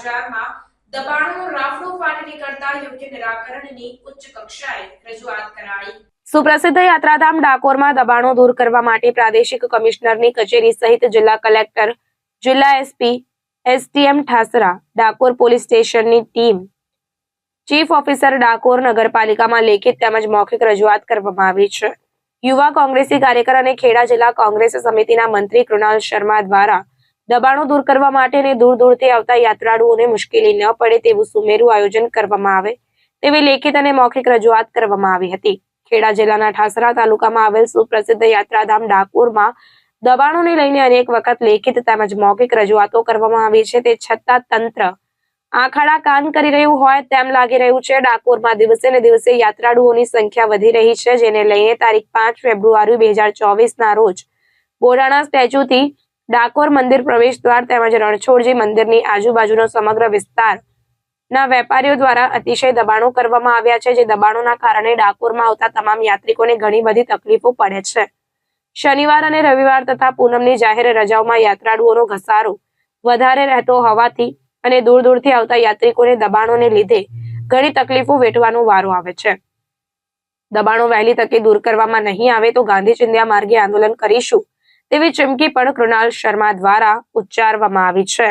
બજારમાં દબાણોનો રાફડો ફાટી નીકળતા યોગ્ય નિરાકરણની ઉચ્ચ કક્ષાએ રજૂઆત કરાઈ। સુપ્રસિદ્ધ યાત્રાધામ ડાકોરમાં દબાણો દૂર કરવા માટે પ્રાદેશિક કમિશનરની કચેરી સહિત જિલ્લા કલેક્ટર, જિલ્લા SP, STM Thasra, Dakor police સ્ટેશનની ટીમ, ચીફ ઓફિસર ડાકોર નગરપાલિકામાં લેખિત તેમજ મૌખિક રજૂઆત કરવામાં આવી છે। યુવા કોંગ્રેસી કાર્યકર અને ખેડા જિલ્લા કોંગ્રેસ સમિતિના મંત્રી કૃણાલ શર્મા દ્વારા દબાણો દૂર કરવા માટે અને દૂર દૂરથી આવતા યાત્રાળુઓને મુશ્કેલી ન પડે તેવું સુમેરું આયોજન કરવામાં આવે તેવી લેખિત અને મૌખિક રજૂઆત કરવામાં આવી હતી। ખેડા જિલ્લાના ઠાસરા તાલુકામાં આવેલ સુપ્રસિદ્ધ યાત્રાધામ ડાકોરમાં દબાણોને લઈને અનેક વખત લેખિત તેમજ મૌખિક રજૂઆતો કરવામાં આવી છે, તે છતાં તંત્ર આંખાડા કાન કરી રહ્યું હોય તેમ લાગી રહ્યું છે। ડાકોરમાં દિવસે ને દિવસે યાત્રાળુઓની સંખ્યા વધી રહી છે, જેને લઈને તારીખ 5 ફેબ્રુઆરી 2024 ના રોજ બોડાણા સ્ટેચ્યુથી ડાકોર મંદિર પ્રવેશ દ્વાર તેમજ રણછોડજી મંદિરની આજુબાજુનો સમગ્ર વિસ્તારના વેપારીઓ દ્વારા અતિશય દબાણો કરવામાં આવ્યા છે, જે દબાણોના કારણે ડાકોરમાં આવતા તમામ યાત્રિકોને ઘણી બધી તકલીફો પડે છે। શનિવાર અને રવિવાર તથા પૂનમની જાહેર રજાઓમાં યાત્રાળુઓનો ઘસારો વધારે રહેતો હોવાથી અને દૂર દૂરથી આવતા યાત્રિકોને દબાણોને લીધે ઘણી તકલીફો વેઠવાનો વારો આવે છે। દબાણો વહેલી તકે દૂર કરવામાં નહીં આવે તો ગાંધી ચિંધ્યા માર્ગે આંદોલન કરીશું તેવી ચીમકી પણ કૃણાલ શર્મા દ્વારા ઉચ્ચારવામાં આવી છે।